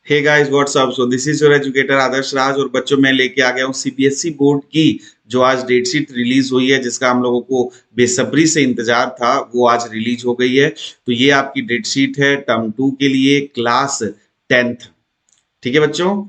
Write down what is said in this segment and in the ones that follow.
Hey guys what's up. So this is your educator Adarsh Raj और बच्चों मैं लेके आ गया हूँ सीबीएसई बोर्ड की जो आज डेट शीट रिलीज हुई है, जिसका हम लोगों को बेसब्री से इंतजार था। वो आज रिलीज हो गई है। तो ये आपकी डेट शीट है टर्म 2 के लिए, क्लास 10th। ठीक है बच्चों,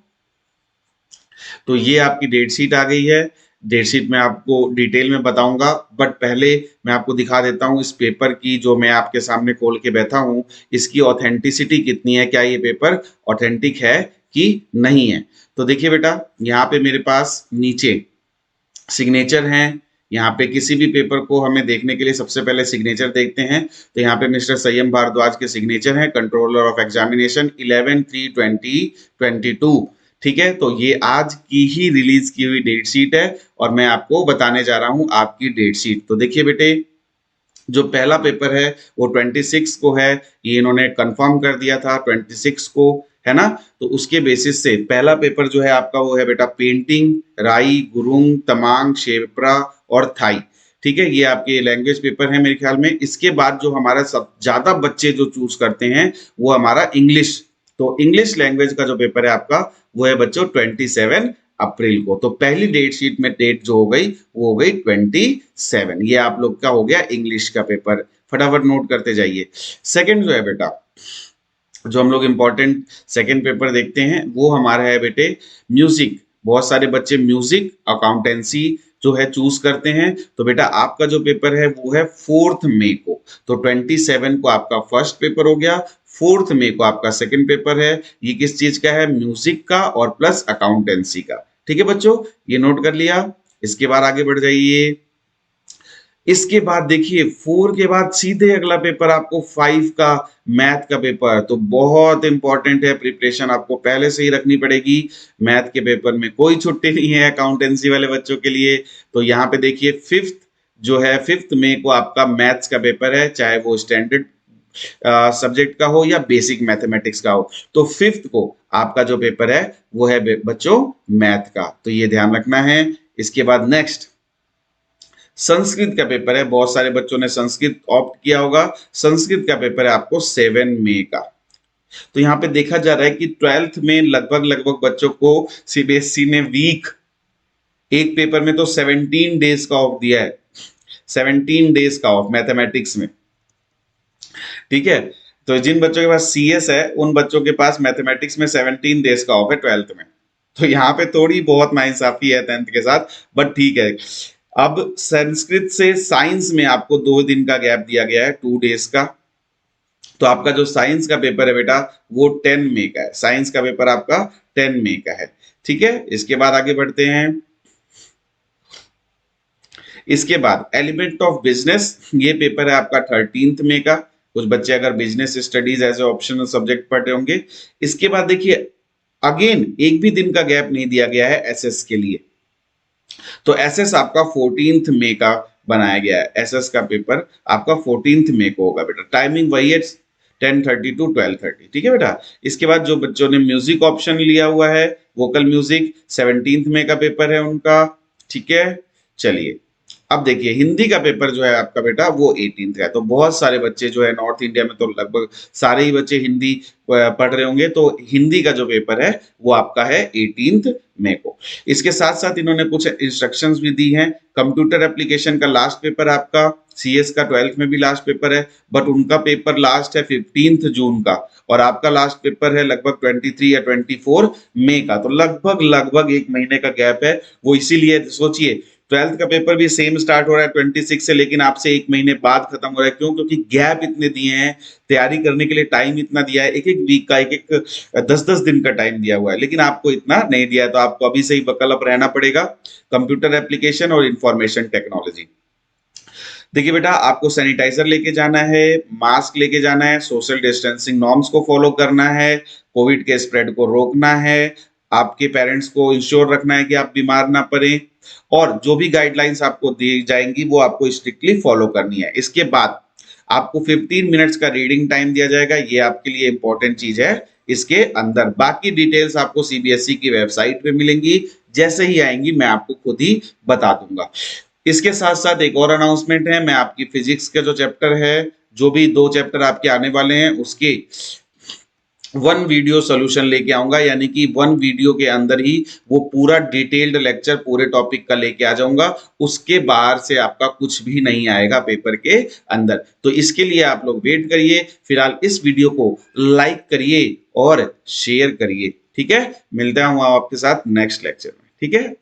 तो ये आपकी डेट शीट आ गई है। डेट शीट में आपको डिटेल में बताऊंगा, बट पहले मैं आपको दिखा देता हूँ इस पेपर की जो मैं आपके सामने खोल के बैठा हूँ, इसकी ऑथेंटिसिटी कितनी है, क्या ये पेपर ऑथेंटिक है कि नहीं है। तो देखिए बेटा, यहाँ पे मेरे पास नीचे सिग्नेचर हैं। यहाँ पे किसी भी पेपर को हमें देखने के लिए सबसे पहले सिग्नेचर देखते हैं। तो यहाँ पे मिस्टर संयम भारद्वाज के सिग्नेचर हैं, कंट्रोलर ऑफ एग्जामिनेशन 11/3/2022। ठीक है, तो ये आज की ही रिलीज की हुई डेट शीट है और मैं आपको बताने जा रहा हूँ आपकी डेट शीट। तो देखिए बेटे, जो पहला पेपर है वो 26 को है, ये इन्होंने कंफर्म कर दिया था 26 को, है ना। तो उसके बेसिस से पहला पेपर जो है आपका वो है बेटा पेंटिंग, राई, गुरुंग, तमांग, शेपरा और थाई। ठीक है, ये आपके लैंग्वेज पेपर है मेरे ख्याल में। इसके बाद जो हमारा सब ज्यादा बच्चे जो चूज करते हैं वो हमारा इंग्लिश। तो इंग्लिश लैंग्वेज का जो पेपर है आपका वो है बच्चों 27 अप्रैल को। तो पहली डेट शीट में डेट जो हो गई वो हो गई 27। ये आप लोग का हो गया इंग्लिश का पेपर। फटाफट नोट करते जाइए। सेकंड जो है बेटा, जो हम लोग इम्पोर्टेंट सेकंड पेपर देखते हैं वो हमारा है बेटे म्यूजिक। बहुत सारे बच्चे म्यूजिक अकाउंटेंसी जो है चूज करते हैं। तो बेटा आपका जो पेपर है वो है 4 मई को। तो 27 को आपका फर्स्ट पेपर हो गया, 4 मई को आपका सेकंड पेपर है। ये किस चीज का है? म्यूजिक का और प्लस अकाउंटेंसी का। ठीक है बच्चों, ये नोट कर लिया। इसके बाद आगे बढ़ जाइए। इसके बाद देखिए 4 के बाद सीधे अगला पेपर आपको 5 का मैथ का पेपर। तो बहुत इंपॉर्टेंट है, प्रिपरेशन आपको पहले से ही रखनी पड़ेगी। मैथ के पेपर में कोई छुट्टी नहीं है अकाउंटेंसी वाले बच्चों के लिए। तो यहाँ पे देखिए फिफ्थ जो है, 5 मई को आपका मैथ्स का पेपर है, चाहे वो स्टैंडर्ड सब्जेक्ट का हो या बेसिक मैथमेटिक्स का हो। तो फिफ्थ को आपका जो पेपर है वो है बच्चों मैथ का। तो ये ध्यान रखना है। इसके बाद नेक्स्ट संस्कृत का पेपर है। बहुत सारे बच्चों ने संस्कृत ऑप्ट किया होगा। संस्कृत का पेपर है आपको 7 मई का। तो यहाँ पे देखा जा रहा है कि 12th में लगभग लगभग बच्चों को सीबीएसई ने वीक एक पेपर में तो 17 डेज का ऑफ दिया है। 17 डेज का ऑफ मैथमेटिक्स में। ठीक है, तो जिन बच्चों के पास सीएस है उन बच्चों के पास मैथमेटिक्स में 17 डेज का ऑफ है 12th में। तो यहाँ पे थोड़ी बहुत नाइंसाफी है 10th के साथ, बट ठीक है। अब संस्कृत से साइंस में आपको 2 दिन का गैप दिया गया है, 2 डेज का। तो आपका जो साइंस का पेपर है बेटा वो 10 मई का है। साइंस का पेपर आपका 10 मई का है। ठीक है, इसके बाद आगे बढ़ते हैं। इसके बाद एलिमेंट ऑफ बिजनेस, ये पेपर है आपका 13 मई का। कुछ बच्चे अगर business studies as a optional subject पढ़ रहे होंगे। इसके बाद देखिए अगेन एक भी दिन का गैप नहीं दिया गया है एसएस के लिए। तो एसएस आपका 14 मई का बनाया गया है। एसएस का पेपर आपका 14 मई को होगा बेटा। टाइमिंग वही है, 10:30 to 12:30। ठीक है बेटा। इसके बाद जो बच्चों ने म्यूजिक ऑप्शन लिया हुआ है, वोकल म्यूजिक, 17 मई का पेपर है उनका। ठीक है, चलिए अब देखिए हिंदी का पेपर जो है आपका बेटा वो 18th का है। तो बहुत सारे बच्चे जो है नॉर्थ इंडिया में तो लगभग सारे ही बच्चे हिंदी पढ़ रहे होंगे। तो हिंदी का जो पेपर है वो आपका है 18 मई को। इसके साथ साथ इन्होंने कुछ इंस्ट्रक्शंस भी दी हैं। कंप्यूटर एप्लीकेशन का लास्ट पेपर आपका, सीएस का 12th में भी लास्ट पेपर है, बट उनका पेपर लास्ट है 15 जून का। और आपका लास्ट पेपर है लगभग 23 या 24 मई का। तो लगभग लगभग एक महीने का गैप है। वो इसीलिए सोचिए 12th का पेपर भी सेम स्टार्ट हो रहा है 26 से, लेकिन आपसे एक महीने बाद खत्म हो रहा है। क्यों? क्योंकि गैप इतने दिए हैं, तैयारी करने के लिए टाइम इतना दिया है, एक एक वीक का, एक एक 10-10 दिन का टाइम दिया हुआ है, लेकिन आपको इतना नहीं दिया है। तो आपको अभी से ही बकल अप रहना पड़ेगा। कंप्यूटर एप्लीकेशन और इंफॉर्मेशन टेक्नोलॉजी। देखिए बेटा, आपको सैनिटाइजर लेके जाना है, मास्क लेके जाना है, सोशल डिस्टेंसिंग नॉर्म्स को फॉलो करना है, कोविड के स्प्रेड को रोकना है, आपके पेरेंट्स को इंश्योर रखना है कि आप बीमार ना पड़े, और जो भी गाइडलाइंस आपको दी जाएंगी वो आपको स्ट्रिक्टली फॉलो करनी है। इसके बाद आपको 15 मिनट्स का रीडिंग टाइम दिया जाएगा। ये आपके लिए इंपॉर्टेंट चीज है। इसके अंदर बाकी डिटेल्स आपको सीबीएसई की वेबसाइट पे मिलेंगी। जैसे ही आएंगी मैं आपको खुद ही बता दूंगा। इसके साथ साथ एक और अनाउंसमेंट है। मैं आपकी फिजिक्स के जो चैप्टर है, जो भी 2 चैप्टर आपके आने वाले हैं, उसके वन वीडियो सॉल्यूशन लेके आऊंगा, यानी कि वन वीडियो के अंदर ही वो पूरा डिटेल्ड लेक्चर पूरे टॉपिक का लेके आ जाऊंगा। उसके बाहर से आपका कुछ भी नहीं आएगा पेपर के अंदर। तो इसके लिए आप लोग वेट करिए। फिलहाल इस वीडियो को लाइक करिए और शेयर करिए। ठीक है, मिलता हूं आपके साथ नेक्स्ट लेक्चर में। ठीक है।